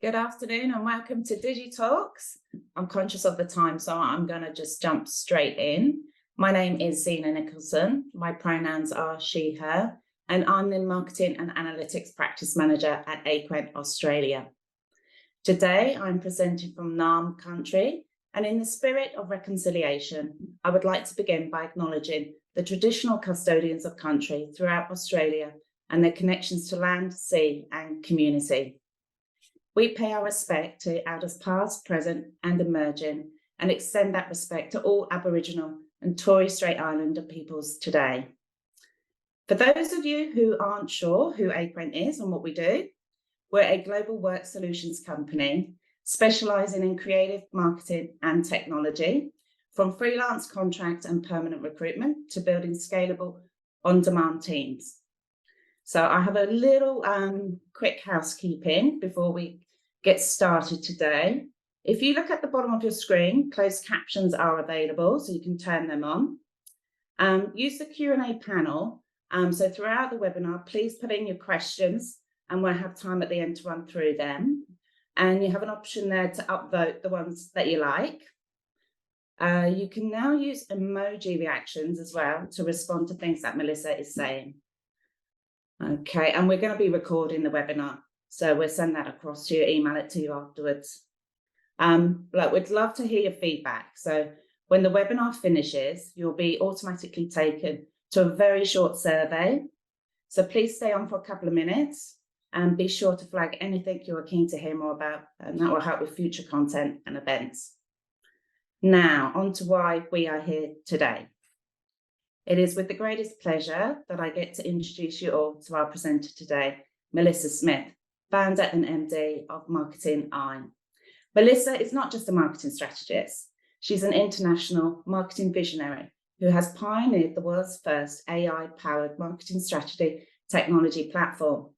Good afternoon and welcome to DigiTalks. I'm conscious of the time, so I'm going to just jump straight in. My name is Zena Nicholson. My pronouns are she, her, and I'm the Marketing and Analytics Practice Manager at Aquent Australia. Today, I'm presenting from Naarm country, and in the spirit of reconciliation, I would like to begin by acknowledging the traditional custodians of country throughout Australia and their connections to land, sea, and community. We pay our respect to elders past, present, and emerging, and extend that respect to all Aboriginal and Torres Strait Islander peoples today. For those of you who aren't sure who Aquent is and what we do, we're a global work solutions company specialising in creative marketing and technology, from freelance contract and permanent recruitment to building scalable on-demand teams. So I have a little quick housekeeping before we get started today. If you look at the bottom of your screen, closed captions are available, so you can turn them on. Use the Q&A panel. So throughout the webinar, please put in your questions and we'll have time at the end to run through them. And you have an option there to upvote the ones that you like. You can now use emoji reactions as well to respond to things that Melissa is saying. Okay, and we're going to be recording the webinar, so we'll send that across to you, email it to you afterwards. We'd love to hear your feedback. So when the webinar finishes, you'll be automatically taken to a very short survey. So please stay on for a couple of minutes and be sure to flag anything you're keen to hear more about, and that will help with future content and events. Now, on to why we are here today. It is with the greatest pleasure that I get to introduce you all to our presenter today, Melissa Smith, founder and MD of Marketing Eye. Melissa is not just a marketing strategist. She's an international marketing visionary who has pioneered the world's first AI-powered marketing strategy technology platform.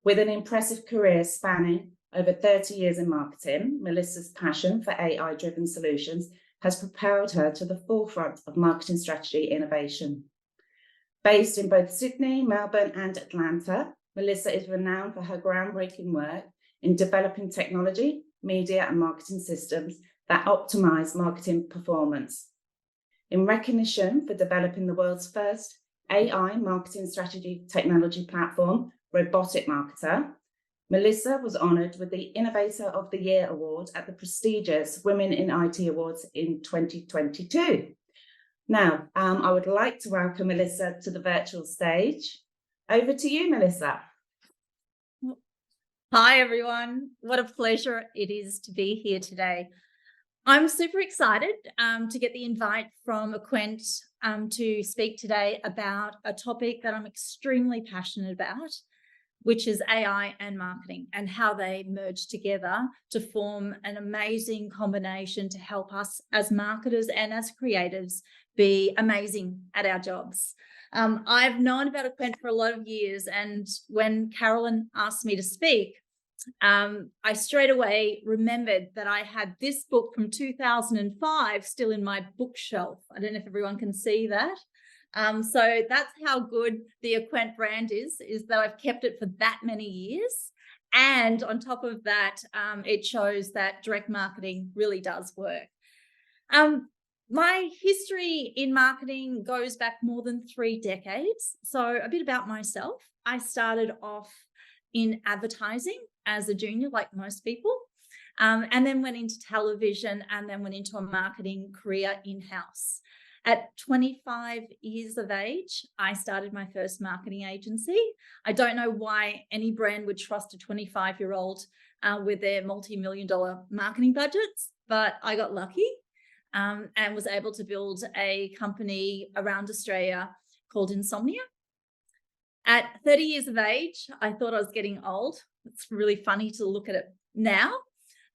With an impressive career spanning over 30 years in marketing, Melissa's passion for AI-driven solutions has propelled her to the forefront of marketing strategy innovation. Based in both Sydney, Melbourne, and Atlanta, Melissa is renowned for her groundbreaking work in developing technology, media, and marketing systems that optimize marketing performance. In recognition for developing the world's first AI marketing strategy technology platform, Robotic Marketer, Melissa was honoured with the Innovator of the Year award at the prestigious Women in IT Awards in 2022. Now, I would like to welcome Melissa to the virtual stage. Over to you, Melissa. Hi, everyone. What a pleasure it is to be here today. I'm super excited to get the invite from Aquent to speak today about a topic that I'm extremely passionate about, which is AI and marketing and how they merge together to form an amazing combination to help us as marketers and as creatives be amazing at our jobs. I've known about Aquent for a lot of years, and when Carolyn asked me to speak, I straight away remembered that I had this book from 2005 still in my bookshelf. I don't know if everyone can see that. So that's how good the Aquent brand is that I've kept it for that many years. And on top of that, it shows that direct marketing really does work. My history in marketing goes back more than 3 decades. So a bit about myself. I started off in advertising as a junior, like most people, and then went into television and then went into a marketing career in-house. At 25 years of age, I started my first marketing agency. I don't know why any brand would trust a 25-year-old with their multi-million-dollar marketing budgets, but I got lucky and was able to build a company around Australia called Insomnia. At 30 years of age, I thought I was getting old. It's really funny to look at it now.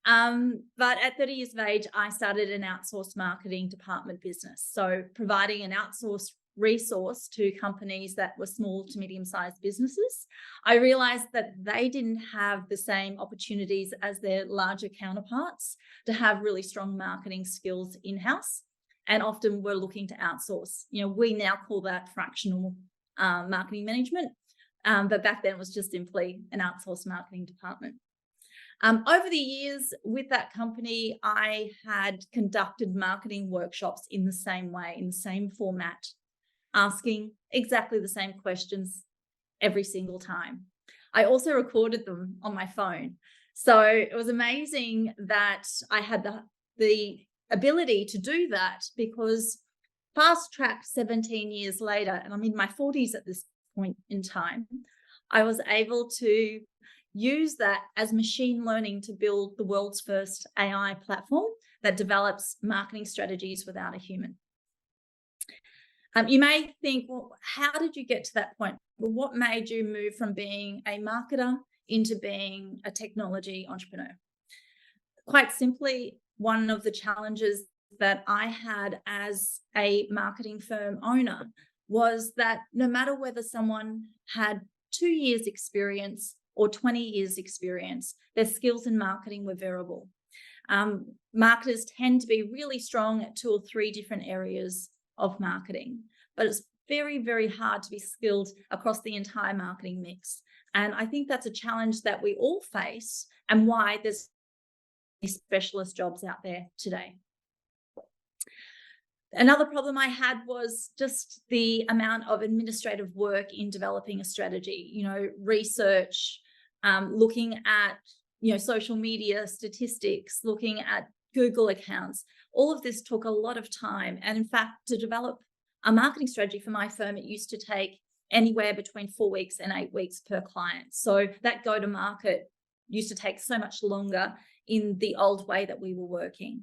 But at 30 years of age, I started an outsourced marketing department business. So providing an outsourced resource to companies that were small to medium-sized businesses. I realized that they didn't have the same opportunities as their larger counterparts to have really strong marketing skills in-house, and often we're looking to outsource. We now call that fractional marketing management, but back then it was just simply an outsourced marketing department. Over the years with that company, I had conducted marketing workshops in the same way, in the same format, asking exactly the same questions every single time. I also recorded them on my phone. So it was amazing that I had the ability to do that, because fast track 17 years later, and I'm in my 40s at this point in time, I was able to use that as machine learning to build the world's first AI platform that develops marketing strategies without a human. You may think, well, how did you get to that point? Well, what made you move from being a marketer into being a technology entrepreneur? Quite simply, one of the challenges that I had as a marketing firm owner was that no matter whether someone had 2 years experience or 20 years experience, their skills in marketing were variable. Marketers tend to be really strong at 2 or 3 different areas of marketing, but it's very, very hard to be skilled across the entire marketing mix. And I think that's a challenge that we all face, and why there's specialist jobs out there today. Another problem I had was just the amount of administrative work in developing a strategy, research, looking at, social media statistics, looking at Google accounts. All of this took a lot of time. And in fact, to develop a marketing strategy for my firm, it used to take anywhere between 4 weeks and 8 weeks per client. So that go to market used to take so much longer in the old way that we were working.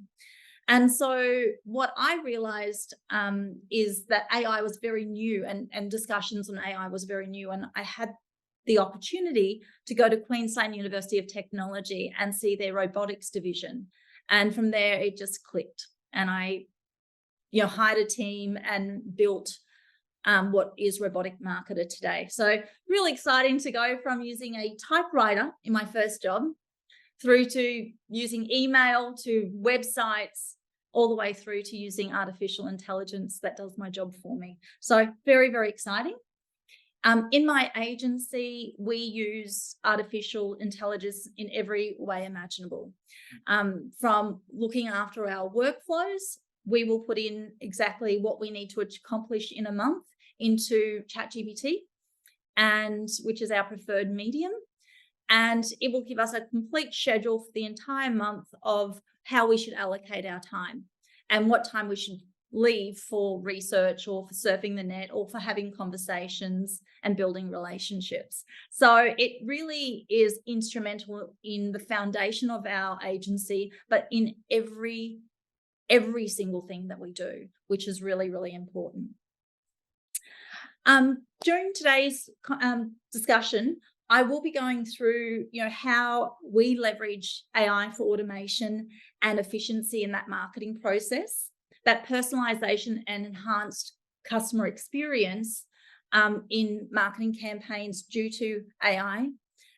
And so what I realized is that AI was very new, and discussions on AI was very new. And I had the opportunity to go to Queensland University of Technology and see their robotics division. And from there, it just clicked. And I hired a team and built what is Robotic Marketer today. So really exciting to go from using a typewriter in my first job through to using email, to websites, all the way through to using artificial intelligence that does my job for me. So very, very exciting. In my agency, we use artificial intelligence in every way imaginable. From looking after our workflows, we will put in exactly what we need to accomplish in a month into ChatGPT, which is our preferred medium. And it will give us a complete schedule for the entire month of how we should allocate our time and what time we should leave for research, or for surfing the net, or for having conversations and building relationships. So it really is instrumental in the foundation of our agency, but in every single thing that we do, which is really, really important. During today's discussion, I will be going through, how we leverage AI for automation and efficiency in that marketing process, that personalization and enhanced customer experience in marketing campaigns due to AI,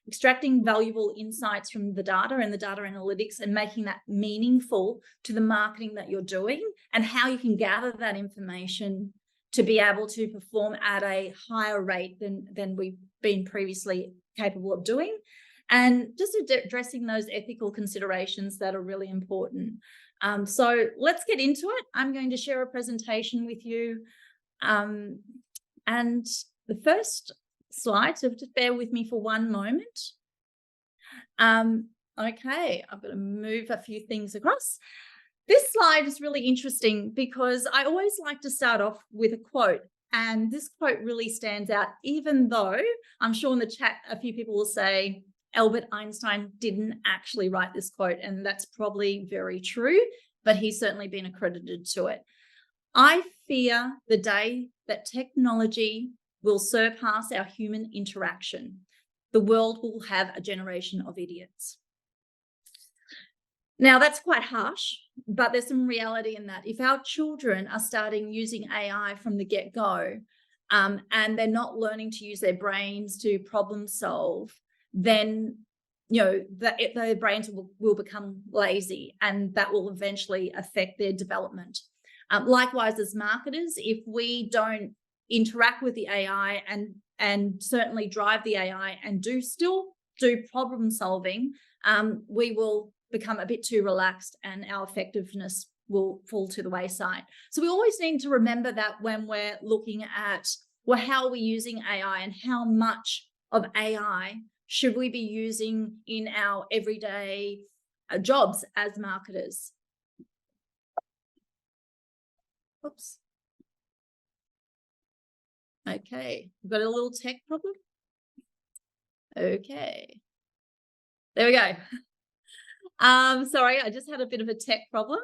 extracting valuable insights from the data and the data analytics and making that meaningful to the marketing that you're doing, and how you can gather that information to be able to perform at a higher rate than we've been previously capable of doing, and just addressing those ethical considerations that are really important. So let's get into it. I'm going to share a presentation with you. And the first slide, so just bear with me for one moment. Okay, I've got to move a few things across. This slide is really interesting because I always like to start off with a quote. And this quote really stands out, even though I'm sure in the chat a few people will say Albert Einstein didn't actually write this quote, and that's probably very true, but he's certainly been accredited to it. I fear the day that technology will surpass our human interaction. The world will have a generation of idiots. Now, that's quite harsh, but there's some reality in that. If our children are starting using AI from the get-go, and they're not learning to use their brains to problem solve, then their brains will become lazy, and that will eventually affect their development. Likewise, as marketers, if we don't interact with the AI and certainly drive the AI and do still do problem solving, we will become a bit too relaxed and our effectiveness will fall to the wayside. So we always need to remember that when we're looking at, well, how are we using AI and how much of AI should we be using in our everyday jobs as marketers? Oops. Okay, we've got a little tech problem. Okay, there we go. Sorry, I just had a bit of a tech problem.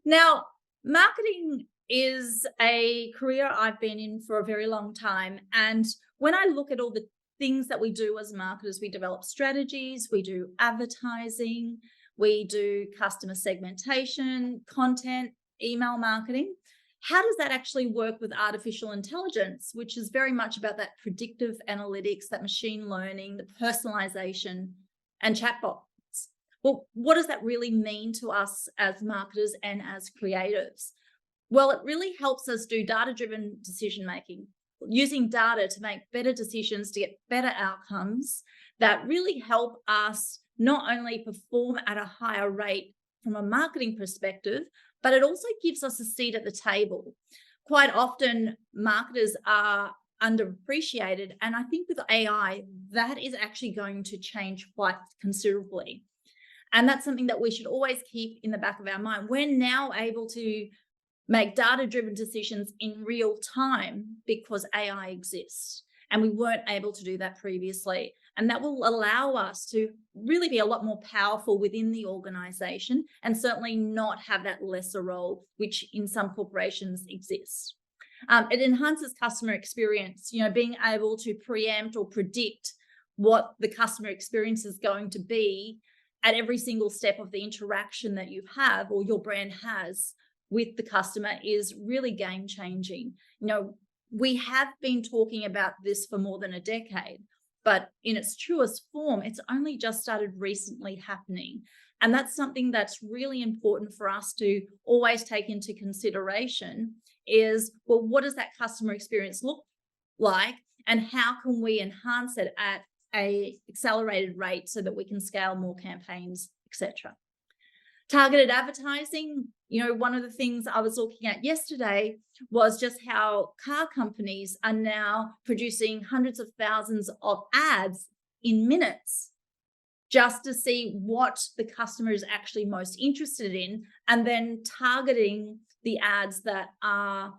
Now, marketing is a career I've been in for a very long time. And when I look at all the things that we do as marketers, we develop strategies, we do advertising, we do customer segmentation, content, email marketing. How does that actually work with artificial intelligence, which is very much about that predictive analytics, that machine learning, the personalization, and chatbots? Well, what does that really mean to us as marketers and as creatives? Well, it really helps us do data-driven decision-making, using data to make better decisions, to get better outcomes that really help us not only perform at a higher rate from a marketing perspective, but it also gives us a seat at the table. Quite often, marketers are underappreciated, and I think with AI, that is actually going to change quite considerably. And that's something that we should always keep in the back of our mind. We're now able to make data-driven decisions in real time because AI exists. And we weren't able to do that previously. And that will allow us to really be a lot more powerful within the organization and certainly not have that lesser role, which in some corporations exists. It enhances customer experience, being able to preempt or predict what the customer experience is going to be at every single step of the interaction that you have or your brand has with the customer is really game changing. We have been talking about this for more than a decade, but in its truest form, it's only just started recently happening. And that's something that's really important for us to always take into consideration is, well, what does that customer experience look like? And how can we enhance it at a accelerated rate so that we can scale more campaigns, etc. Targeted advertising, one of the things I was looking at yesterday was just how car companies are now producing hundreds of thousands of ads in minutes just to see what the customer is actually most interested in, and then targeting the ads that are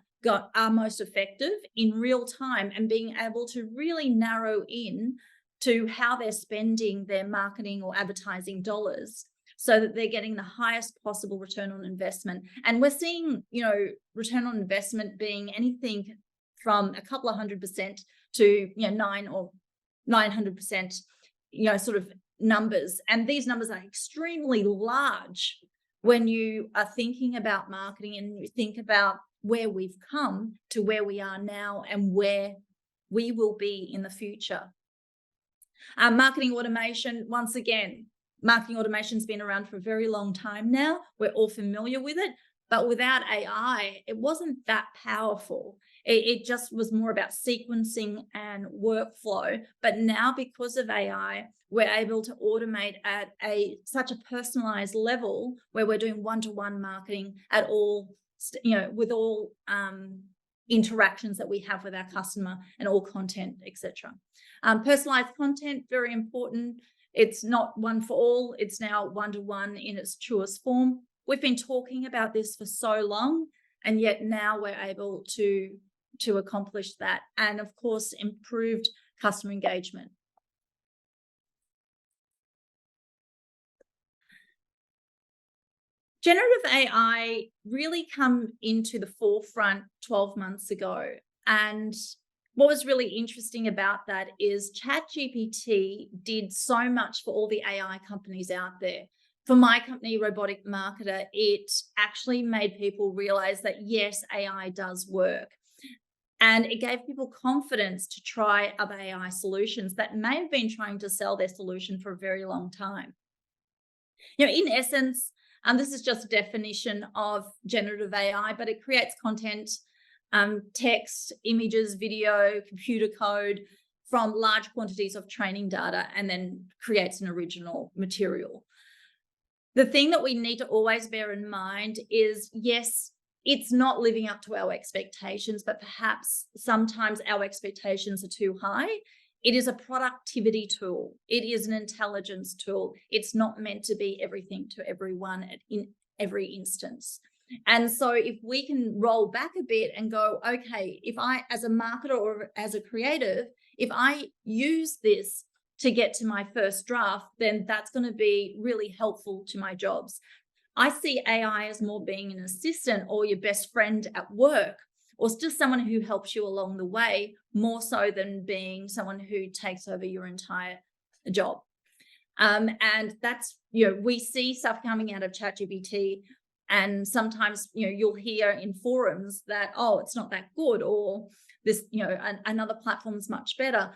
most effective in real time and being able to really narrow in to how they're spending their marketing or advertising dollars so that they're getting the highest possible return on investment. And we're seeing, return on investment being anything from a couple of 100% to, 9 or 900%, sort of numbers. And these numbers are extremely large when you are thinking about marketing and you think about where we've come to where we are now and where we will be in the future. Marketing automation, once again, marketing automation has been around for a very long time now. We're all familiar with it, but without AI, it wasn't that powerful. It just was more about sequencing and workflow. But now because of AI, we're able to automate at such a personalized level where we're doing one-to-one marketing at all, with all interactions that we have with our customer and all content, etc. Personalized content, very important. It's not one for all. It's now one-to-one in its truest form. We've been talking about this for so long, and yet now we're able to accomplish that. And of course, improved customer engagement. Generative AI really come into the forefront 12 months ago. And what was really interesting about that is ChatGPT did so much for all the AI companies out there. For my company, Robotic Marketer, it actually made people realize that yes, AI does work. And it gave people confidence to try other AI solutions that may have been trying to sell their solution for a very long time. In essence, this is just a definition of generative AI, but it creates content, text, images, video, computer code from large quantities of training data and then creates an original material. The thing that we need to always bear in mind is, yes, it's not living up to our expectations, but perhaps sometimes our expectations are too high. It is a productivity tool. It is an intelligence tool. It's not meant to be everything to everyone in every instance. And so if we can roll back a bit and go, okay, if I, as a marketer or as a creative, if I use this to get to my first draft, then that's going to be really helpful to my jobs. I see AI as more being an assistant or your best friend at work, or just someone who helps you along the way, more so than being someone who takes over your entire job. And that's, we see stuff coming out of ChatGPT, and sometimes, you'll hear in forums that, oh, it's not that good, or this, another platform's much better.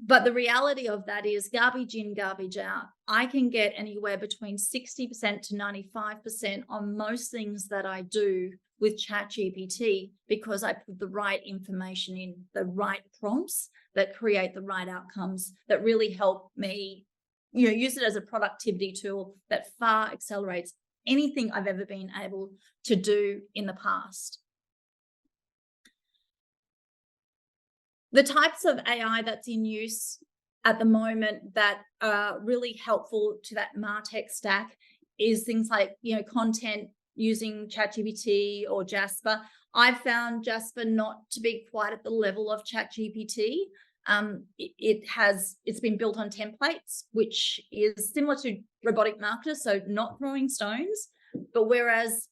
But the reality of that is garbage in, garbage out. I can get anywhere between 60% to 95% on most things that I do with ChatGPT, because I put the right information in, the right prompts that create the right outcomes that really help me, use it as a productivity tool that far accelerates anything I've ever been able to do in the past. The types of AI that's in use at the moment that are really helpful to that MarTech stack is things like, content using ChatGPT or Jasper. I've found Jasper not to be quite at the level of ChatGPT. It's been built on templates, which is similar to Robotic Marketer, so not throwing stones. But whereas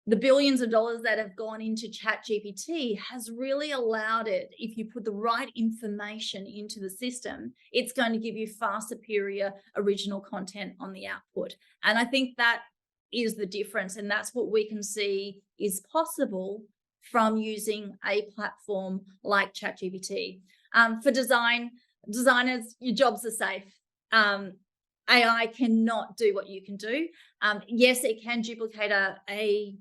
the billions of dollars that have gone into ChatGPT has really allowed it, if you put the right information into the system, it's going to give you far superior original content on the output. And I think that is the difference. And that's what we can see is possible from using a platform like ChatGPT. For designers, your jobs are safe. AI cannot do what you can do. Yes, it can duplicate a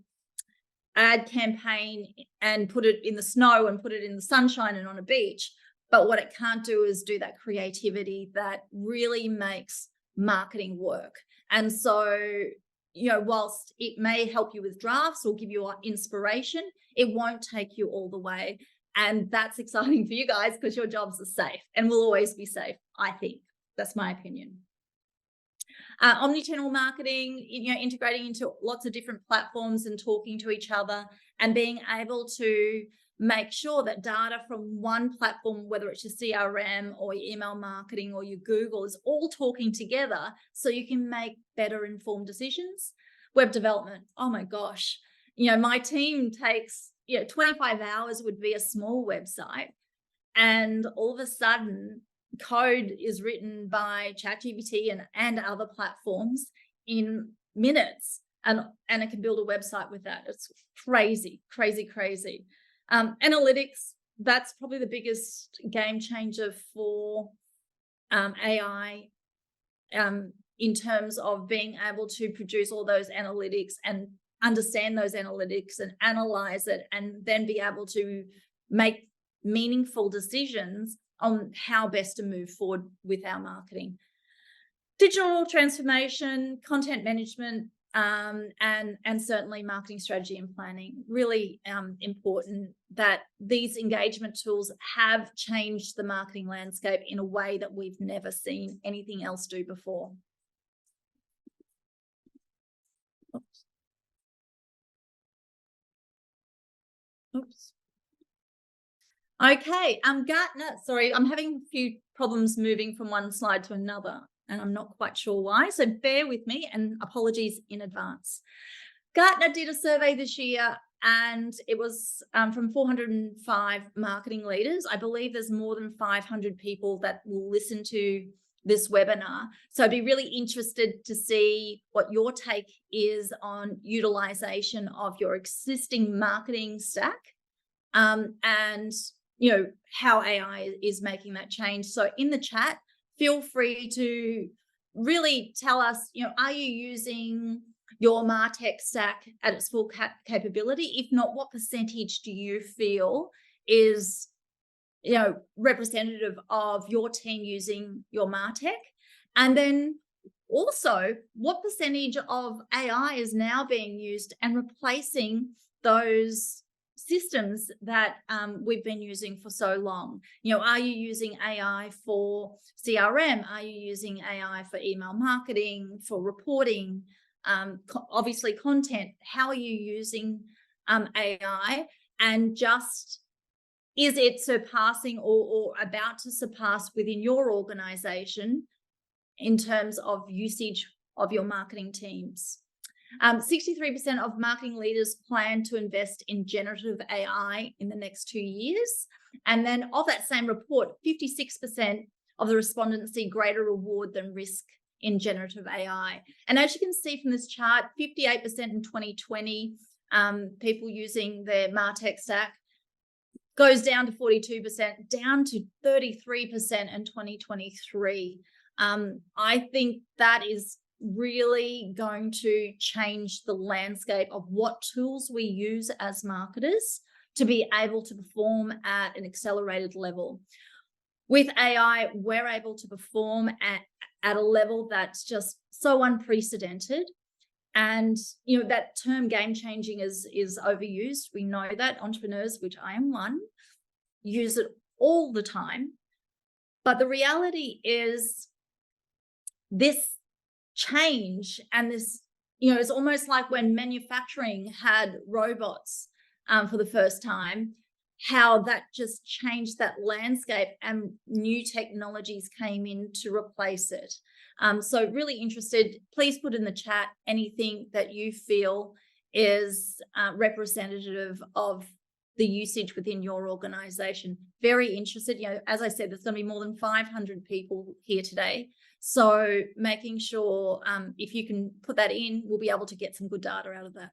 ad campaign and put it in the snow and put it in the sunshine and on a beach. But what it can't do is do that creativity that really makes marketing work. And so, whilst it may help you with drafts or give you inspiration, it won't take you all the way. And that's exciting for you guys because your jobs are safe and will always be safe, I think. That's my opinion. Omnichannel marketing, integrating into lots of different platforms and talking to each other and being able to make sure that data from one platform, whether it's your CRM or your email marketing or your Google, is all talking together so you can make better informed decisions. Web development, oh my gosh, my team takes, 25 hours would be a small website, and all of a sudden code is written by ChatGPT and other platforms in minutes, and it can build a website with that. It's crazy, crazy, crazy. Analytics, that's probably the biggest game changer for AI in terms of being able to produce all those analytics and understand those analytics and analyze it, and then be able to make meaningful decisions on how best to move forward with our marketing. Digital transformation, content management, and certainly marketing strategy and planning. Really important that these engagement tools have changed the marketing landscape in a way that we've never seen anything else do before. Oops. Okay, Gartner, sorry, I'm having a few problems moving from one slide to another, and I'm not quite sure why, so bear with me and apologies in advance. Gartner did a survey this year, and it was from 405 marketing leaders. I believe there's more than 500 people that will listen to this webinar. So I'd be really interested to see what your take is on utilization of your existing marketing stack, and how AI is making that change. So in the chat, feel free to really tell us, are you using your MarTech stack at its full capability? If not, what percentage do you feel is representative of your team using your MarTech? And then also, what percentage of AI is now being used and replacing those systems that we've been using for so long? Are you using AI for CRM? Are you using AI for email marketing, for reporting, obviously content? How are you using AI? And just, is it surpassing or about to surpass within your organization in terms of usage of your marketing teams? 63% of marketing leaders plan to invest in generative AI in the next 2 years. And then of that same report, 56% of the respondents see greater reward than risk in generative AI. And as you can see from this chart, 58% in 2020, people using their MarTech stack, goes down to 42%, down to 33% in 2023. I think that is really going to change the landscape of what tools we use as marketers to be able to perform at an accelerated level. With AI, we're able to perform at a level that's just so unprecedented. And that term game changing is overused. We know that entrepreneurs, which I am one, use it all the time. But the reality is this change and this, it's almost like when manufacturing had robots for the first time, how that just changed that landscape and new technologies came in to replace it. So really interested, please put in the chat anything that you feel is representative of the usage within your organization. Very interested. As I said, there's going to be more than 500 people here today. So making sure if you can put that in, we'll be able to get some good data out of that.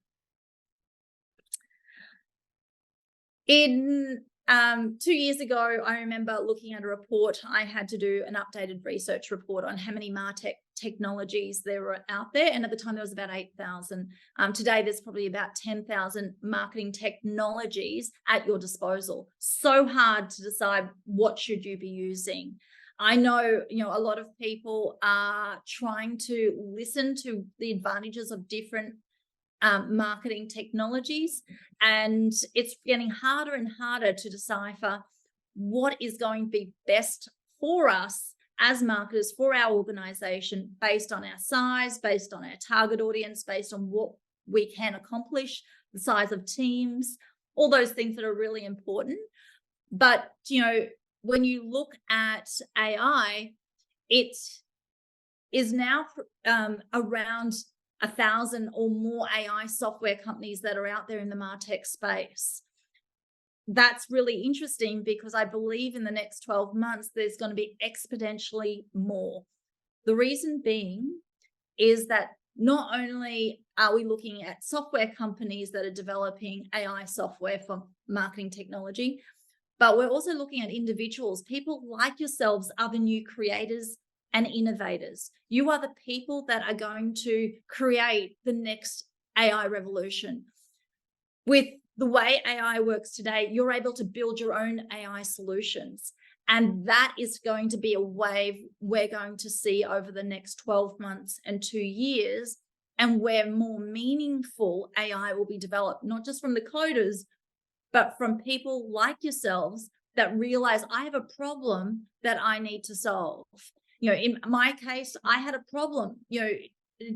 In 2 years ago, I remember looking at a report. I had to do an updated research report on how many MarTech technologies there were out there. And at the time, there was about 8,000. Today, there's probably about 10,000 marketing technologies at your disposal. So hard to decide what should you be using. I know, a lot of people are trying to listen to the advantages of different marketing technologies, and it's getting harder and harder to decipher what is going to be best for us as marketers, for our organization, based on our size, based on our target audience, based on what we can accomplish, the size of teams, all those things that are really important. But when you look at AI, it is now around 1,000 or more AI software companies that are out there in the MarTech space. That's really interesting because I believe in the next 12 months, there's going to be exponentially more. The reason being is that not only are we looking at software companies that are developing AI software for marketing technology, but we're also looking at individuals. People like yourselves are the new creators and innovators. You are the people that are going to create the next AI revolution. With the way AI works today, you're able to build your own AI solutions. And that is going to be a wave we're going to see over the next 12 months and 2 years, and where more meaningful AI will be developed, not just from the coders, but from people like yourselves that realize I have a problem that I need to solve. In my case, I had a problem. It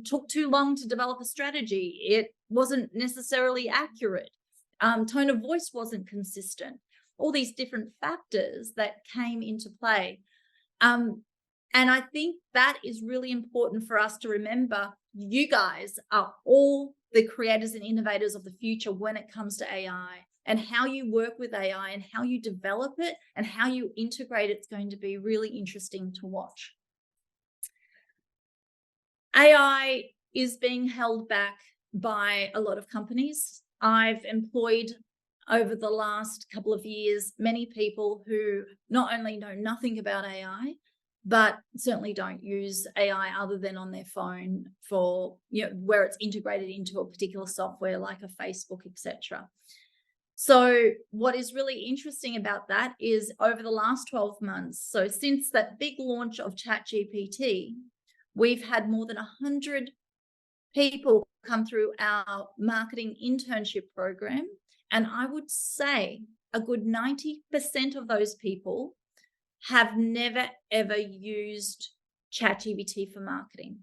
took too long to develop a strategy. It wasn't necessarily accurate. Tone of voice wasn't consistent. All these different factors that came into play. And I think that is really important for us to remember. You guys are all the creators and innovators of the future when it comes to AI. And how you work with AI and how you develop it and how you integrate it's going to be really interesting to watch. AI is being held back by a lot of companies. I've employed over the last couple of years many people who not only know nothing about AI, but certainly don't use AI other than on their phone for, where it's integrated into a particular software like a Facebook, etc. So what is really interesting about that is over the last 12 months, so since that big launch of ChatGPT, we've had more than 100 people come through our marketing internship program. And I would say a good 90% of those people have never, ever used ChatGPT for marketing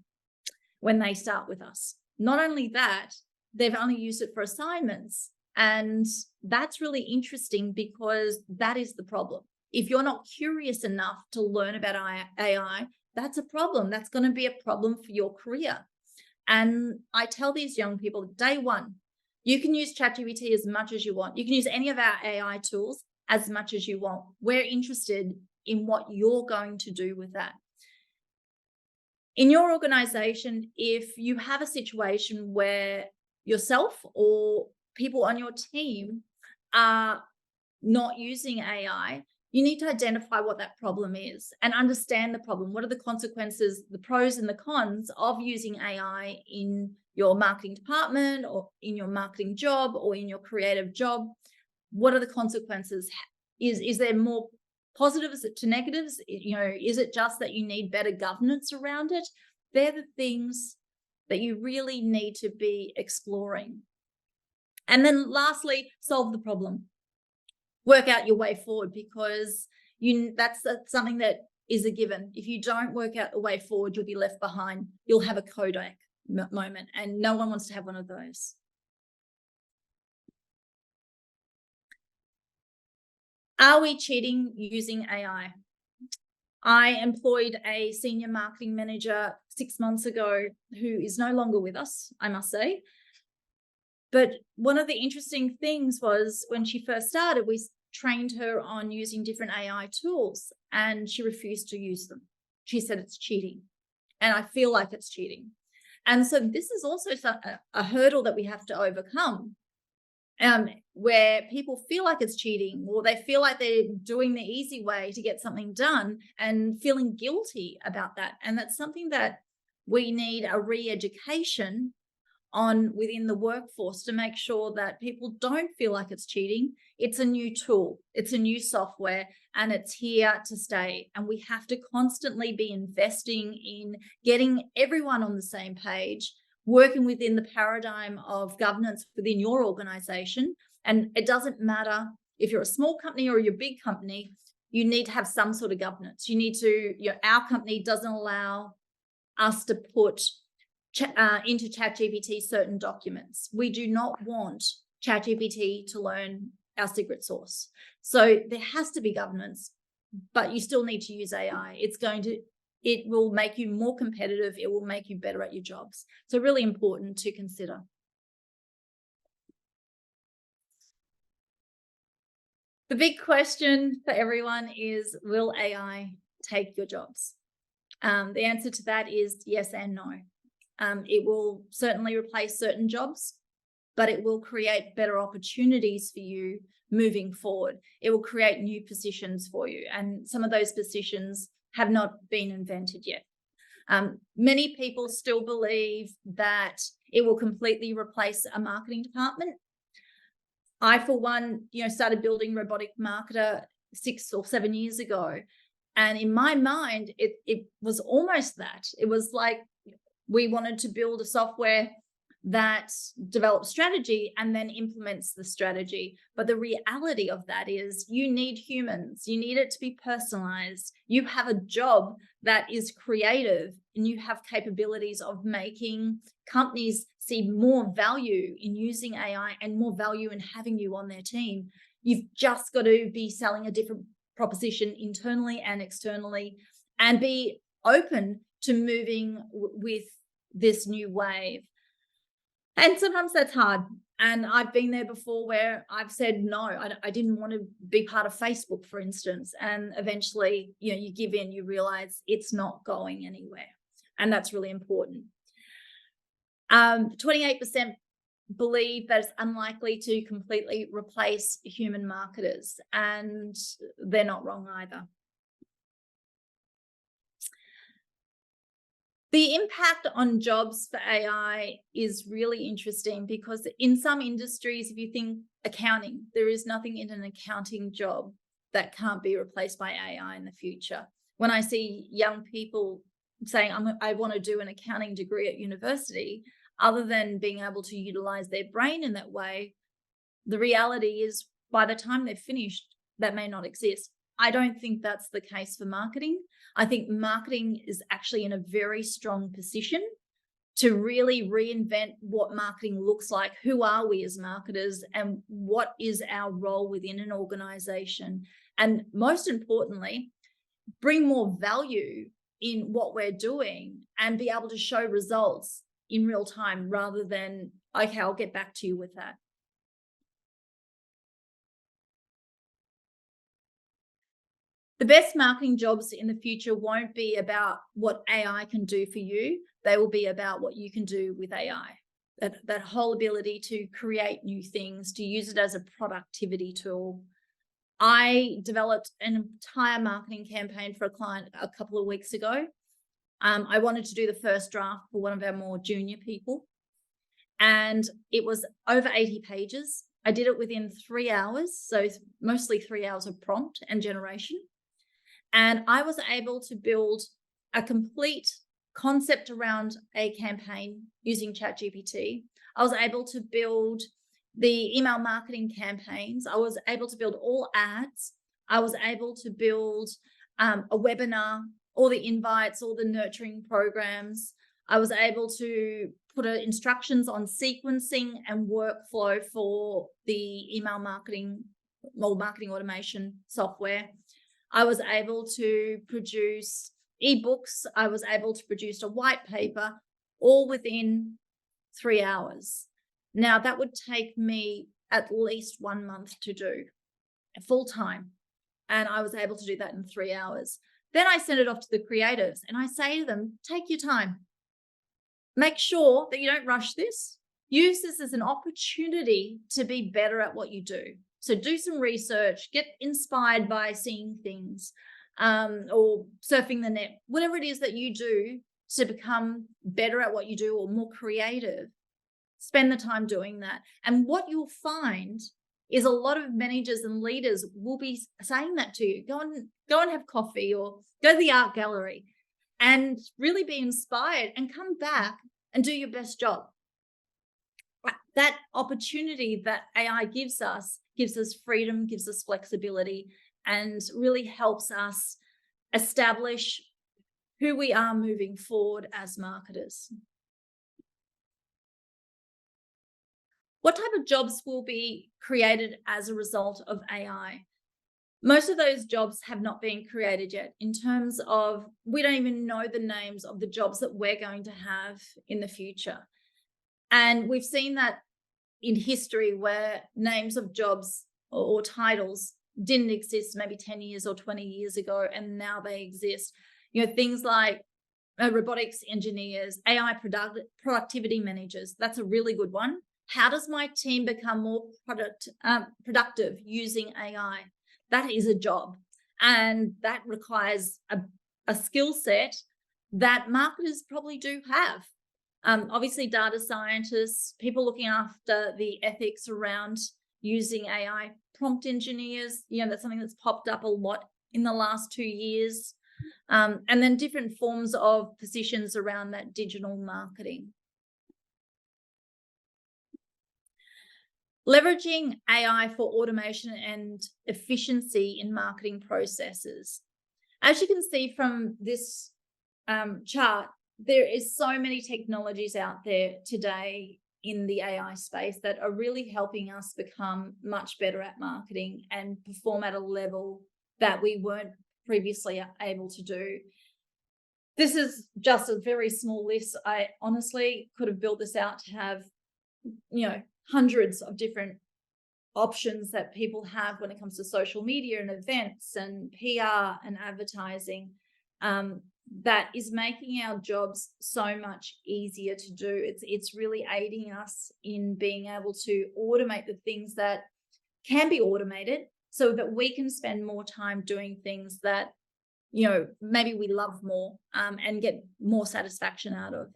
when they start with us. Not only that, they've only used it for assignments. And that's really interesting because that is the problem. If you're not curious enough to learn about AI, that's a problem. That's going to be a problem for your career. And I tell these young people, day one, you can use ChatGPT as much as you want. You can use any of our AI tools as much as you want. We're interested in what you're going to do with that. In your organization, if you have a situation where yourself or people on your team are not using AI, you need to identify what that problem is and understand the problem. What are the consequences, the pros and the cons of using AI in your marketing department or in your marketing job or in your creative job? What are the consequences? Is there more positives to negatives? Is it just that you need better governance around it? They're the things that you really need to be exploring. And then lastly, solve the problem. Work out your way forward, because that's something that is a given. If you don't work out the way forward, you'll be left behind. You'll have a Kodak moment, and no one wants to have one of those. Are we cheating using AI? I employed a senior marketing manager 6 months ago who is no longer with us, I must say. But one of the interesting things was when she first started, we trained her on using different AI tools and she refused to use them. She said it's cheating, and I feel like it's cheating. And so this is also a hurdle that we have to overcome, where people feel like it's cheating, or they feel like they're doing the easy way to get something done and feeling guilty about that. And that's something that we need a re-education on within the workforce to make sure that people don't feel like it's cheating. It's a new tool, it's a new software, and it's here to stay. And we have to constantly be investing in getting everyone on the same page, working within the paradigm of governance within your organization. And it doesn't matter if you're a small company or you're a big company, you need to have some sort of governance. You need to, our company doesn't allow us to put into ChatGPT certain documents. We do not want ChatGPT to learn our secret sauce. So there has to be governance, but you still need to use AI. It will make you more competitive. It will make you better at your jobs. So really important to consider. The big question for everyone is, will AI take your jobs? The answer to that is yes and no. It will certainly replace certain jobs, but it will create better opportunities for you moving forward. It will create new positions for you, and some of those positions have not been invented yet. Many people still believe that it will completely replace a marketing department. I, for one, started building Robotic Marketer 6 or 7 years ago. And in my mind, it was almost that. It was like we wanted to build a software that develops strategy and then implements the strategy. But the reality of that is you need humans. You need it to be personalized. You have a job that is creative, and you have capabilities of making companies see more value in using AI and more value in having you on their team. You've just got to be selling a different proposition internally and externally, and be open to moving with this new wave. And sometimes that's hard. And I've been there before where I've said no. I didn't want to be part of Facebook, for instance. And eventually, you give in, you realize it's not going anywhere. And that's really important. 28% believe that it's unlikely to completely replace human marketers, and they're not wrong either. The impact on jobs for AI is really interesting because in some industries, if you think accounting, there is nothing in an accounting job that can't be replaced by AI in the future. When I see young people saying, I want to do an accounting degree at university, other than being able to utilize their brain in that way, the reality is by the time they're finished, that may not exist. I don't think that's the case for marketing. I think marketing is actually in a very strong position to really reinvent what marketing looks like. Who are we as marketers, and what is our role within an organization? And most importantly, bring more value in what we're doing and be able to show results in real time rather than, okay, I'll get back to you with that. The best marketing jobs in the future won't be about what AI can do for you. They will be about what you can do with AI. That whole ability to create new things, to use it as a productivity tool. I developed an entire marketing campaign for a client a couple of weeks ago. I wanted to do the first draft for one of our more junior people, and it was over 80 pages. I did it within 3 hours, so mostly 3 hours of prompt and generation. And I was able to build a complete concept around a campaign using ChatGPT. I was able to build the email marketing campaigns. I was able to build all ads. I was able to build a webinar, all the invites, all the nurturing programs. I was able to put instructions on sequencing and workflow for the email marketing or marketing automation software. I was able to produce ebooks. I was able to produce a white paper, all within 3 hours. Now, that would take me at least 1 month to do full time. And I was able to do that in 3 hours. Then I send it off to the creatives and I say to them, take your time. Make sure that you don't rush this. Use this as an opportunity to be better at what you do. So do some research, get inspired by seeing things or surfing the net, whatever it is that you do to become better at what you do or more creative. Spend the time doing that. And what you'll find is a lot of managers and leaders will be saying that to you. Go and have coffee or go to the art gallery and really be inspired and come back and do your best job. That opportunity that AI gives us freedom, gives us flexibility, and really helps us establish who we are moving forward as marketers. What type of jobs will be created as a result of AI? Most of those jobs have not been created yet, in terms of we don't even know the names of the jobs that we're going to have in the future. And we've seen that in history where names of jobs or titles didn't exist maybe 10 years or 20 years ago, and now they exist. You know, things like robotics engineers, AI productivity managers. That's a really good one. How does my team become more productive using AI? That is a job, and that requires a skill set that marketers probably do have. Obviously, data scientists, people looking after the ethics around using AI, prompt engineers, that's something that's popped up a lot in the last 2 years. And then different forms of positions around that digital marketing. Leveraging AI for automation and efficiency in marketing processes. As you can see from this chart, there is so many technologies out there today in the AI space that are really helping us become much better at marketing and perform at a level that we weren't previously able to do. This is just a very small list. I honestly could have built this out to have, hundreds of different options that people have when it comes to social media and events and PR and advertising. That is making our jobs so much easier to do. It's really aiding us in being able to automate the things that can be automated so that we can spend more time doing things that maybe we love more and get more satisfaction out of.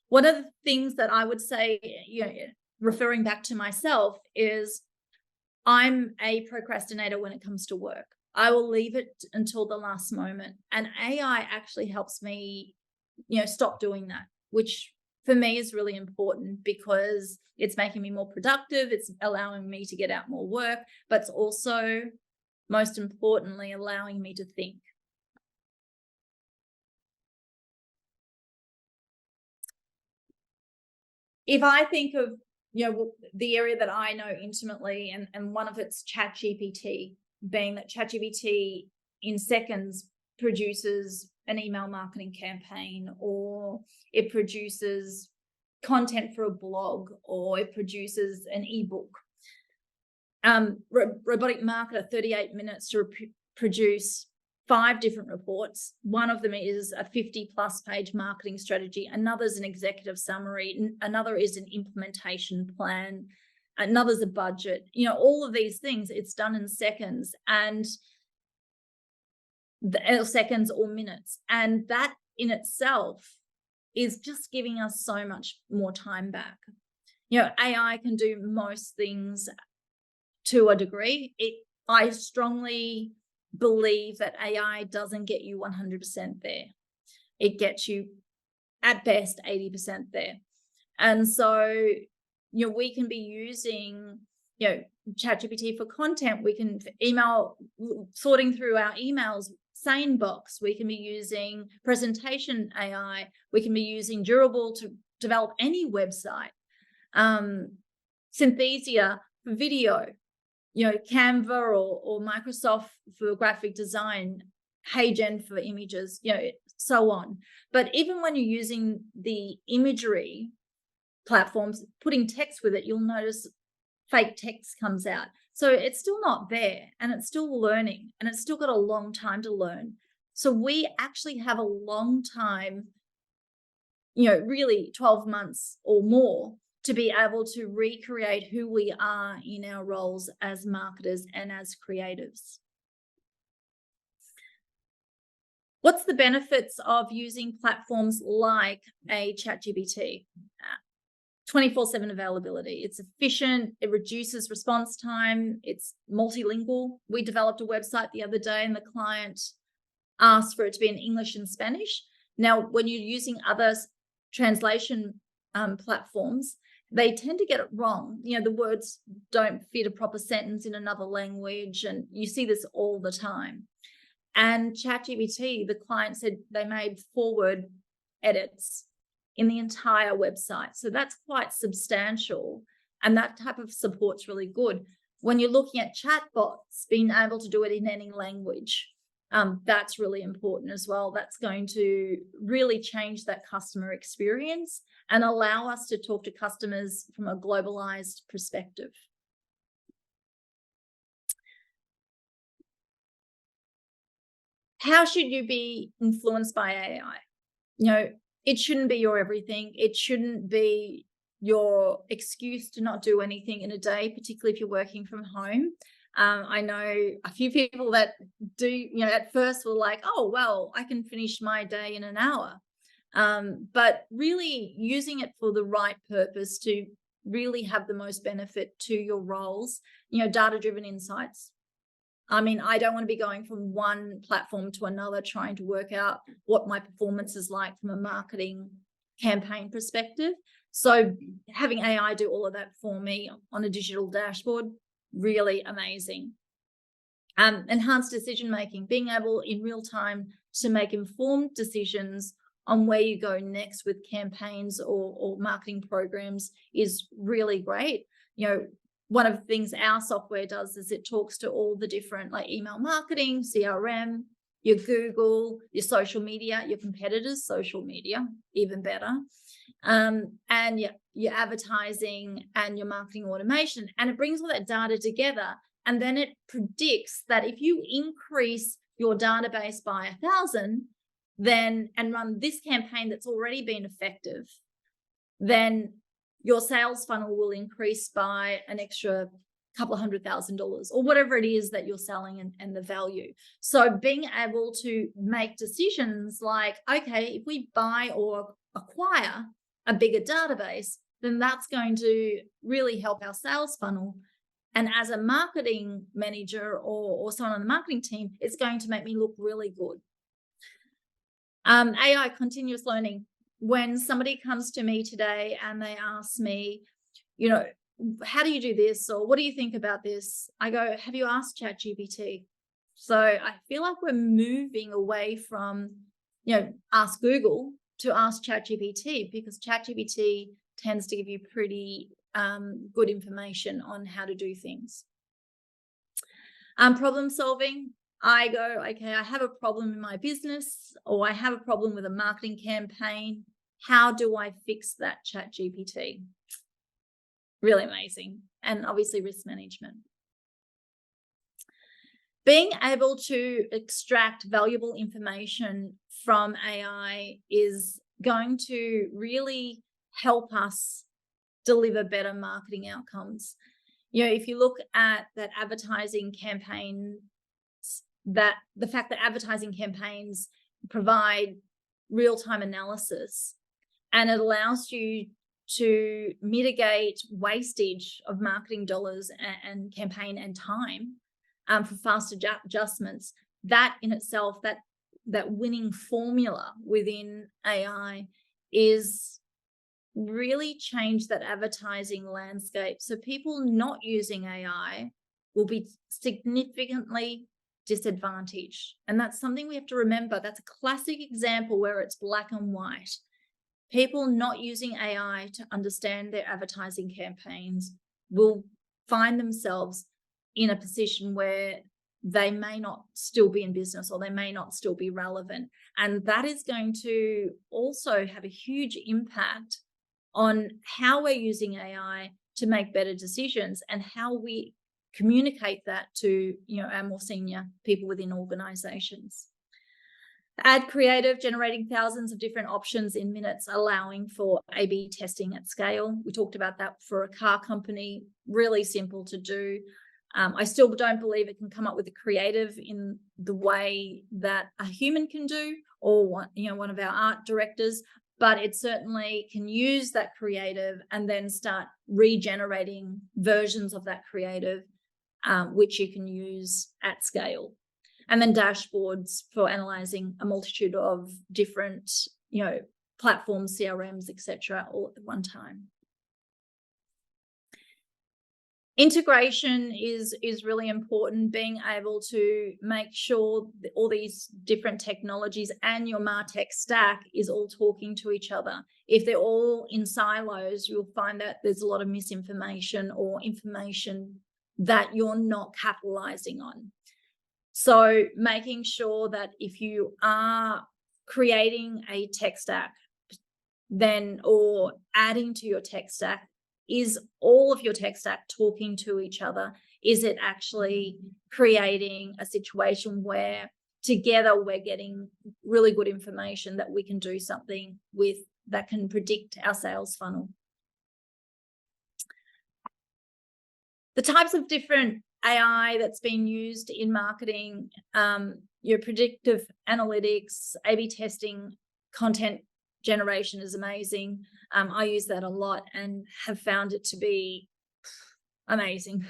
One of the things that I would say, referring back to myself, is I'm a procrastinator when it comes to work. I will leave it until the last moment. And AI actually helps me, stop doing that, which for me is really important because it's making me more productive. It's allowing me to get out more work, but it's also, most importantly, allowing me to think. If I think of, the area that I know intimately, and one of it's ChatGPT, being that ChatGPT in seconds produces an email marketing campaign, or it produces content for a blog, or it produces an ebook. Robotic Marketer, 38 minutes to produce 5 different reports. One of them is a 50+ page marketing strategy. Another's an executive summary. Another is an implementation plan. Another's a budget. All of these things, it's done in seconds, and seconds or minutes. And that in itself is just giving us so much more time back. AI can do most things to a degree. I strongly believe that AI doesn't get you 100% there. It gets you at best 80% there. And so, we can be using, ChatGPT for content. We can email, sorting through our emails, SaneBox. We can be using presentation AI. We can be using Durable to develop any website. Synthesia for video. Canva or Microsoft for graphic design, HeyGen for images, so on. But even when you're using the imagery platforms, putting text with it, you'll notice fake text comes out. So it's still not there, and it's still learning, and it's still got a long time to learn. So we actually have a long time, really 12 months or more, to be able to recreate who we are in our roles as marketers and as creatives. What's the benefits of using platforms like a ChatGPT? 24/7 availability. It's efficient. It reduces response time. It's multilingual. We developed a website the other day, and the client asked for it to be in English and Spanish. Now, when you're using other translation platforms, they tend to get it wrong. The words don't fit a proper sentence in another language, and you see this all the time. And ChatGPT, the client said they made forward edits in the entire website. So that's quite substantial, and that type of support's really good. When you're looking at chatbots, being able to do it in any language, that's really important as well. That's going to really change that customer experience and allow us to talk to customers from a globalized perspective. How should you be influenced by AI? It shouldn't be your everything. It shouldn't be your excuse to not do anything in a day, particularly if you're working from home. I know a few people that do, at first were like, oh, well, I can finish my day in an hour. But really using it for the right purpose to really have the most benefit to your roles, data-driven insights. I mean, I don't want to be going from one platform to another trying to work out what my performance is like from a marketing campaign perspective. So having AI do all of that for me on a digital dashboard, really amazing. Enhanced decision-making, being able in real time to make informed decisions on where you go next with campaigns or marketing programs is really great. One of the things our software does is it talks to all the different, like email marketing, CRM, your Google, your social media, your competitors' social media, even better, and your advertising and your marketing automation. And it brings all that data together, and then it predicts that if you increase your database by 1,000, and run this campaign that's already been effective, then your sales funnel will increase by an extra couple of $100,000 or whatever it is that you're selling and the value. So being able to make decisions like, okay, if we buy or acquire a bigger database, then that's going to really help our sales funnel. And as a marketing manager or someone on the marketing team, it's going to make me look really good. AI, continuous learning. When somebody comes to me today and they ask me, how do you do this? Or what do you think about this? I go, have you asked ChatGPT? So I feel like we're moving away from, ask Google to ask ChatGPT, because ChatGPT tends to give you pretty good information on how to do things. Problem solving. I go, okay, I have a problem in my business, or I have a problem with a marketing campaign. How do I fix that? ChatGPT? Really amazing. And obviously risk management. Being able to extract valuable information from AI is going to really help us deliver better marketing outcomes. If you look at that advertising campaign, that the fact that advertising campaigns provide real-time analysis, and it allows you to mitigate wastage of marketing dollars and campaign and time for fast adjustments. That in itself, that winning formula within AI is really change that advertising landscape. So people not using AI will be significantly disadvantaged. And that's something we have to remember. That's a classic example where it's black and white. People not using AI to understand their advertising campaigns will find themselves in a position where they may not still be in business, or they may not still be relevant. And that is going to also have a huge impact on how we're using AI to make better decisions and how we communicate that to our more senior people within organizations. Ad creative, generating thousands of different options in minutes, allowing for A/B testing at scale. We talked about that for a car company, really simple to do. I still don't believe it can come up with a creative in the way that a human can do, or one of our art directors, but it certainly can use that creative and then start regenerating versions of that creative, which you can use at scale. And then dashboards for analyzing a multitude of different, platforms, CRMs, etc., all at one time. Integration is really important, being able to make sure that all these different technologies and your MarTech stack is all talking to each other. If they're all in silos, you'll find that there's a lot of misinformation or information that you're not capitalizing on. So making sure that if you are creating a tech stack, then, or adding to your tech stack, is all of your tech stack talking to each other? Is it actually creating a situation where together we're getting really good information that we can do something with, that can predict our sales funnel? The types of different AI that's been used in marketing, your predictive analytics, A/B testing, content generation is amazing. I use that a lot and have found it to be amazing.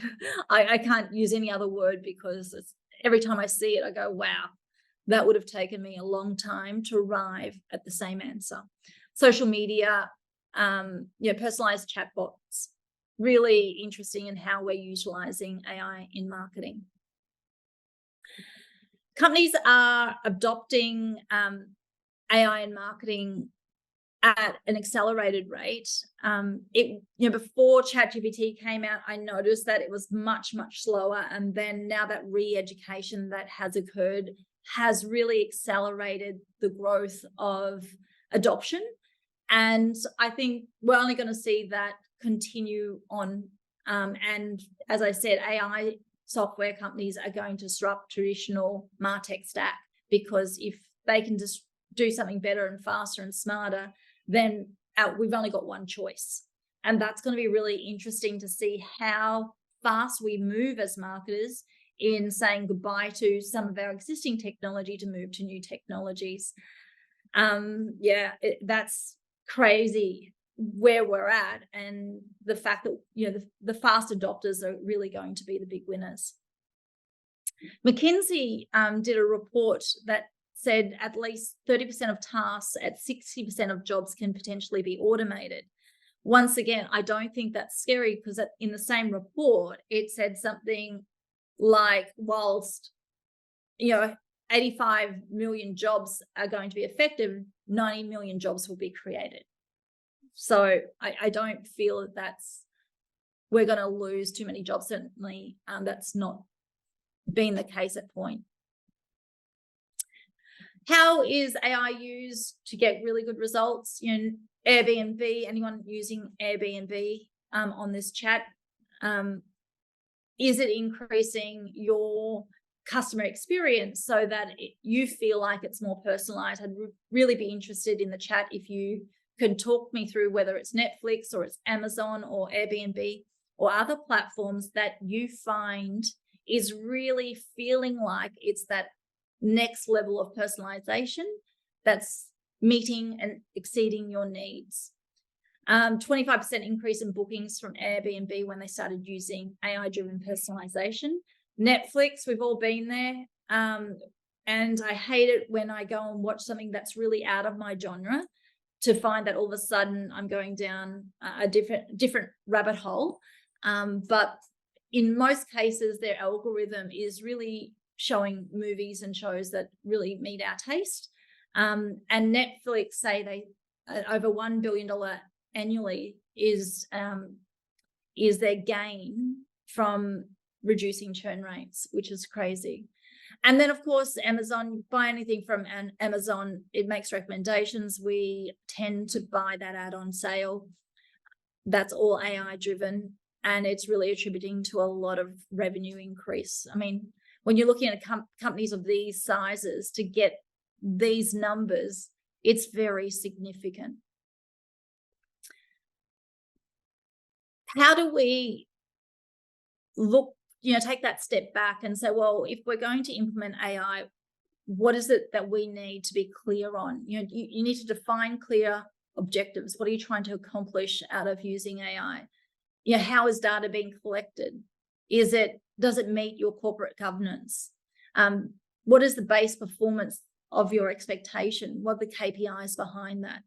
I can't use any other word, because every time I see it, I go, wow, that would have taken me a long time to arrive at the same answer. Social media, personalized chatbots, really interesting in how we're utilizing AI in marketing. Companies are adopting AI in marketing at an accelerated rate. Before ChatGPT came out, I noticed that it was much, much slower. And then now that re-education that has occurred has really accelerated the growth of adoption. And I think we're only going to see that continue on. And as I said, AI software companies are going to disrupt traditional MarTech stack, because if they can just do something better and faster and smarter, then we've only got one choice. And that's going to be really interesting to see how fast we move as marketers in saying goodbye to some of our existing technology to move to new technologies. That's crazy where we're at, and the fact that the fast adopters are really going to be the big winners. McKinsey did a report that said at least 30% of tasks at 60% of jobs can potentially be automated. Once again, I don't think that's scary, because in the same report, it said something like, whilst 85 million jobs are going to be affected, 90 million jobs will be created. So I don't feel that we're going to lose too many jobs. Certainly, that's not been the case at point. How is AI used to get really good results? Airbnb, anyone using Airbnb on this chat, is it increasing your customer experience so that you feel like it's more personalized? I'd really be interested in the chat if you could talk me through whether it's Netflix or it's Amazon or Airbnb or other platforms that you find is really feeling like it's that next level of personalization that's meeting and exceeding your needs. 25% increase in bookings from Airbnb when they started using AI-driven personalization. Netflix, we've all been there. And I hate it when I go and watch something that's really out of my genre to find that all of a sudden I'm going down a different rabbit hole. But in most cases, their algorithm is really showing movies and shows that really meet our taste. And Netflix say they over $1 billion annually is their gain from reducing churn rates, which is crazy. And then, of course, Amazon, buy anything from Amazon, it makes recommendations. We tend to buy that ad on sale. That's all AI driven, and it's really attributing to a lot of revenue increase. I mean, when you're looking at companies of these sizes to get these numbers, it's very significant. How do we look, take that step back and say, well, if we're going to implement AI, what is it that we need to be clear on? You need to define clear objectives. What are you trying to accomplish out of using AI? How is data being collected? Does it meet your corporate governance? What is the base performance of your expectation? What are the KPIs behind that?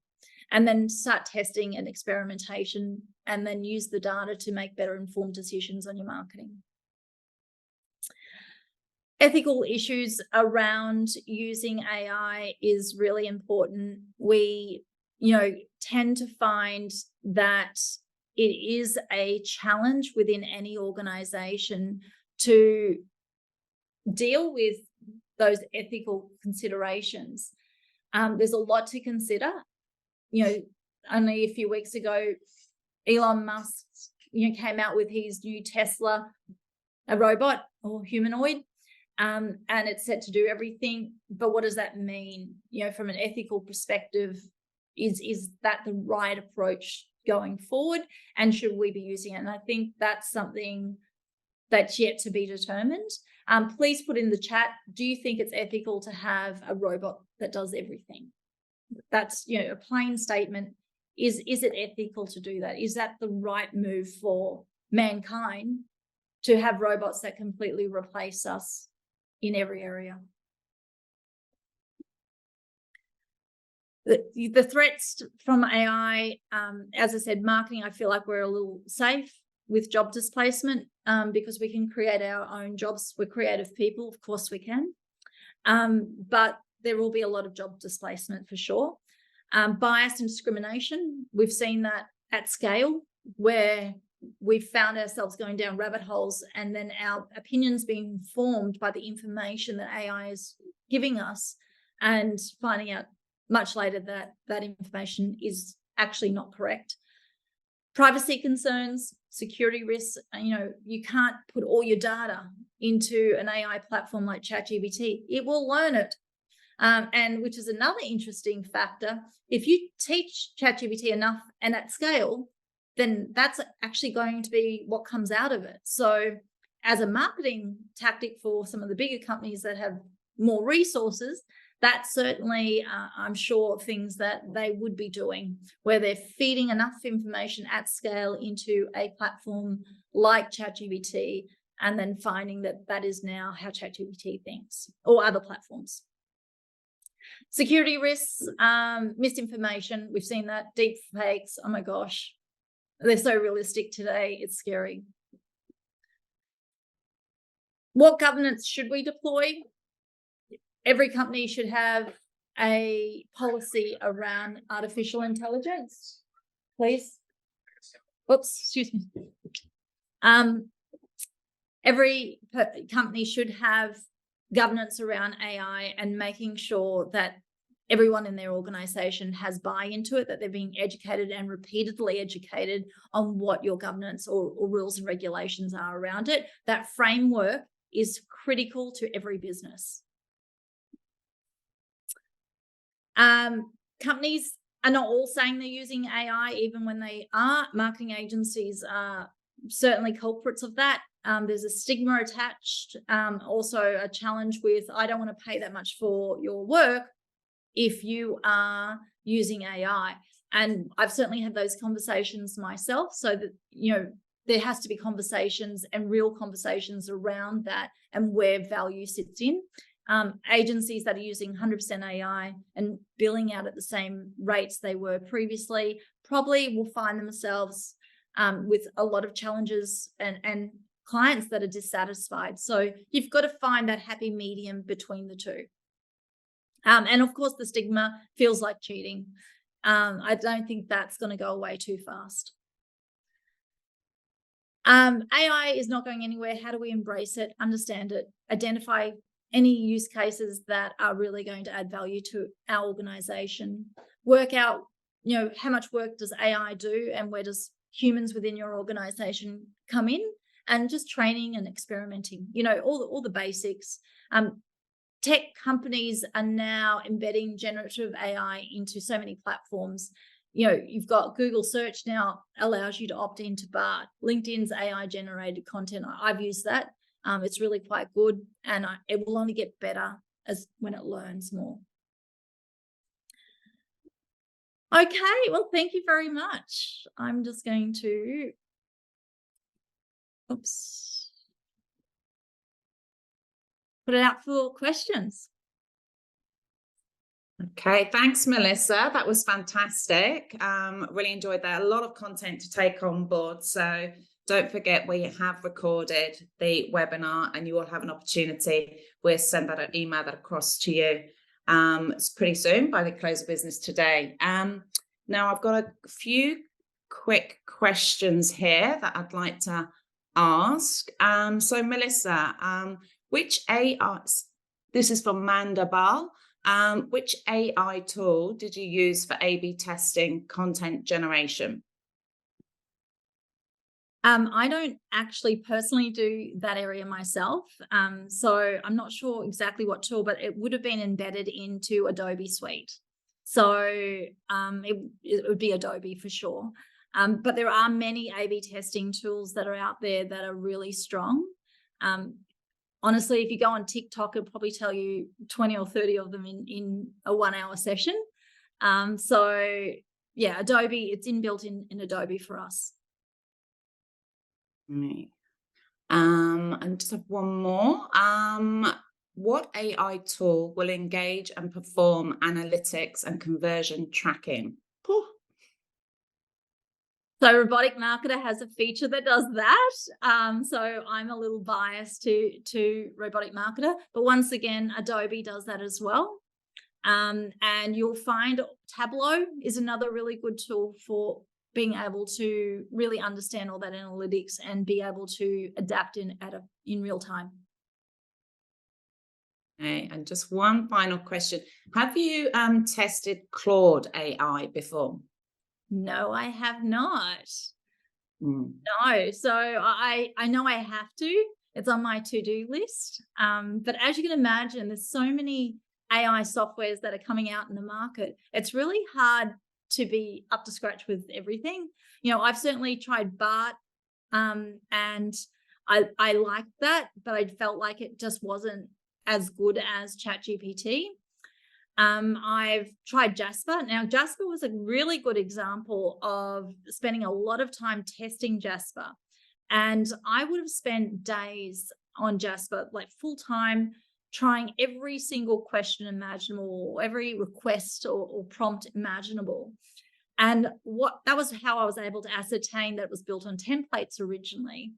And then start testing and experimentation, and then use the data to make better informed decisions on your marketing. Ethical issues around using AI is really important. We, tend to find that it is a challenge within any organization to deal with those ethical considerations. There's a lot to consider. Only a few weeks ago, Elon Musk, came out with his new Tesla, a robot or humanoid, and it's set to do everything. But what does that mean? From an ethical perspective, is that the right approach going forward? And should we be using it? And I think that's something that's yet to be determined. Please put in the chat, do you think it's ethical to have a robot that does everything? That's, a plain statement. Is it ethical to do that? Is that the right move for mankind, to have robots that completely replace us in every area? The threats from AI, as I said, marketing, I feel like we're a little safe with job displacement because we can create our own jobs. We're creative people, of course we can. But there will be a lot of job displacement for sure. Bias and discrimination, we've seen that at scale, where we've found ourselves going down rabbit holes and then our opinions being formed by the information that AI is giving us, and finding out much later that that information is actually not correct. Privacy concerns, security risks, you can't put all your data into an AI platform like ChatGPT. It will learn it. And which is another interesting factor. If you teach ChatGPT enough and at scale, then that's actually going to be what comes out of it. So as a marketing tactic for some of the bigger companies that have more resources, that's certainly, I'm sure, things that they would be doing, where they're feeding enough information at scale into a platform like ChatGPT, and then finding that that is now how ChatGPT thinks, or other platforms. Security risks, misinformation. We've seen that. Deep fakes. Oh my gosh, they're so realistic today. It's scary. What governance should we deploy? Every company should have a policy around artificial intelligence, please. Oops, excuse me. Every company should have governance around AI and making sure that everyone in their organization has buy-in to it, that they're being educated and repeatedly educated on what your governance or rules and regulations are around it. That framework is critical to every business. Companies are not all saying they're using AI, even when they are. Marketing agencies are certainly culprits of that. There's a stigma attached, also a challenge with, I don't want to pay that much for your work if you are using AI. And I've certainly had those conversations myself, so that, you know, there has to be conversations and real conversations around that and where value sits in. Agencies that are using 100% AI and billing out at the same rates they were previously probably will find themselves with a lot of challenges and clients that are dissatisfied. So you've got to find that happy medium between the two. And of course, the stigma feels like cheating. I don't think that's going to go away too fast. AI is not going anywhere. How do we embrace it, understand it, identify any use cases that are really going to add value to our organization, work out, you know, how much work does AI do and where does humans within your organization come in, and just training and experimenting, you know, all the basics. Tech companies are now embedding generative AI into so many platforms. You know, you've got Google search now allows you to opt into Bard. LinkedIn's AI generated content, I've used that. It's really quite good, and it will only get better as when it learns more. Okay, well, thank you very much. I'm just going to, put it out for questions. Okay, thanks, Melissa. That was fantastic. Really enjoyed that. A lot of content to take on board. So don't forget, we have recorded the webinar and you will have an opportunity. We'll send that an email that across to you. It's pretty soon, by the close of business today. Now I've got a few quick questions here that I'd like to ask. So Melissa, which AI, this is from Manda Bal, which AI tool did you use for A/B testing content generation? I don't actually personally do that area myself. So I'm not sure exactly what tool, but it would have been embedded into Adobe Suite. So it would be Adobe for sure. But there are many A/B testing tools that are out there that are really strong. Honestly, if you go on TikTok, it'll probably tell you 20 or 30 of them in a 1 hour session. So yeah, Adobe, it's inbuilt in Adobe for us. Right. And just have one more. What AI tool will engage and perform analytics and conversion tracking? So Robotic Marketer has a feature that does that. So I'm a little biased to Robotic Marketer, but once again, Adobe does that as well. And you'll find Tableau is another really good tool for being able to really understand all that analytics and be able to adapt in real time. Okay, and just one final question. Have you tested Claude AI before? No, I have not. Mm. No, so I know I have to. It's on my to-do list. But as you can imagine, there's so many AI softwares that are coming out in the market. It's really hard to be up to scratch with everything. I've certainly tried BART, and I liked that, but I felt like it just wasn't as good as ChatGPT. I've tried Jasper. Now, Jasper was a really good example of spending a lot of time testing Jasper. And I would have spent days on Jasper, like full time, trying every single question imaginable, every request or prompt imaginable. And that was how I was able to ascertain that it was built on templates originally.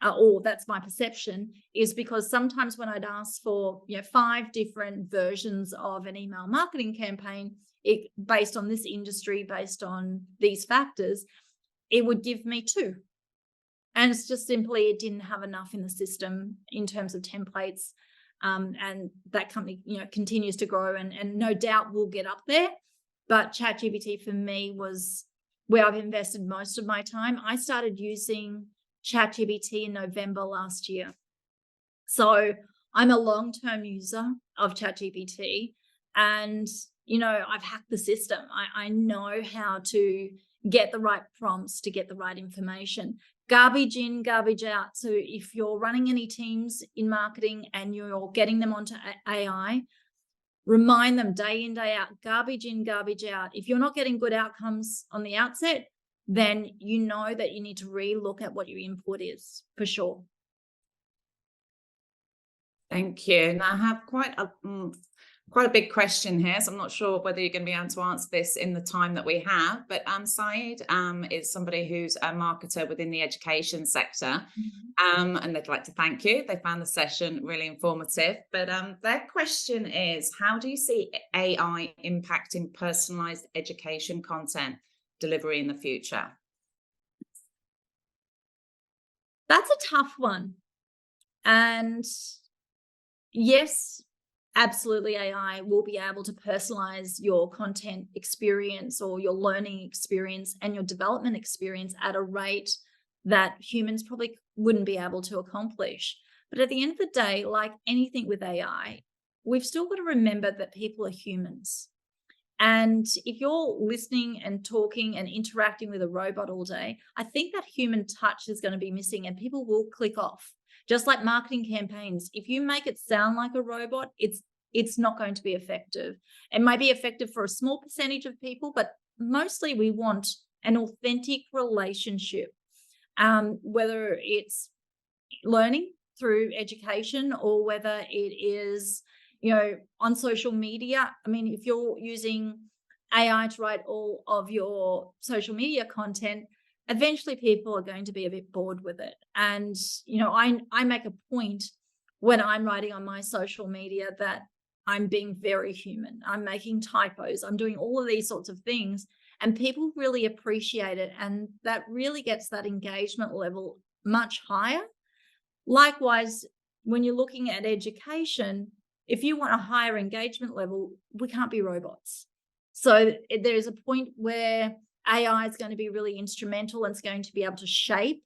Or that's my perception, is because sometimes when I'd ask for 5 different versions of an email marketing campaign, based on this industry, based on these factors, it would give me 2. And it's just simply it didn't have enough in the system in terms of templates. And that company continues to grow and no doubt will get up there. But ChatGPT for me was where I've invested most of my time. I started using ChatGPT in November last year. So I'm a long-term user of ChatGPT, and I've hacked the system. I know how to get the right prompts to get the right information. Garbage in, garbage out. So if you're running any teams in marketing and you're getting them onto AI, remind them day in, day out, garbage in, garbage out. If you're not getting good outcomes on the outset, then you know that you need to re-look at what your input is, for sure. Thank you. Now I have quite a big question here, so I'm not sure whether you're going to be able to answer this in the time that we have. But Saeed is somebody who's a marketer within the education sector, and they'd like to thank you. They found the session really informative. But their question is, how do you see AI impacting personalized education content delivery in the future? That's a tough one. And yes, absolutely, AI will be able to personalize your content experience or your learning experience and your development experience at a rate that humans probably wouldn't be able to accomplish. But at the end of the day, like anything with AI, we've still got to remember that people are humans. And if you're listening and talking and interacting with a robot all day, I think that human touch is going to be missing and people will click off. Just like marketing campaigns, if you make it sound like a robot, it's not going to be effective. It might be effective for a small percentage of people, but mostly we want an authentic relationship, whether it's learning through education or whether it is on social media. I mean, if you're using AI to write all of your social media content, eventually people are going to be a bit bored with it. And, I make a point when I'm writing on my social media that I'm being very human. I'm making typos. I'm doing all of these sorts of things, and people really appreciate it. And that really gets that engagement level much higher. Likewise, when you're looking at education, if you want a higher engagement level, we can't be robots. So there's a point where AI is going to be really instrumental and it's going to be able to shape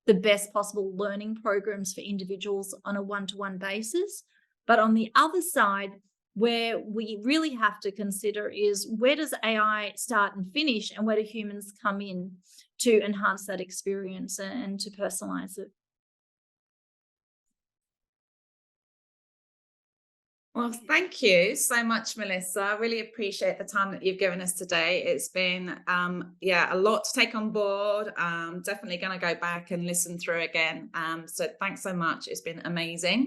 the best possible learning programs for individuals on a one-to-one basis. But on the other side, where we really have to consider is, where does AI start and finish, and where do humans come in to enhance that experience and to personalize it? Well, thank you so much, Melissa. I really appreciate the time that you've given us today. It's been, a lot to take on board. Definitely going to go back and listen through again. So thanks so much. It's been amazing.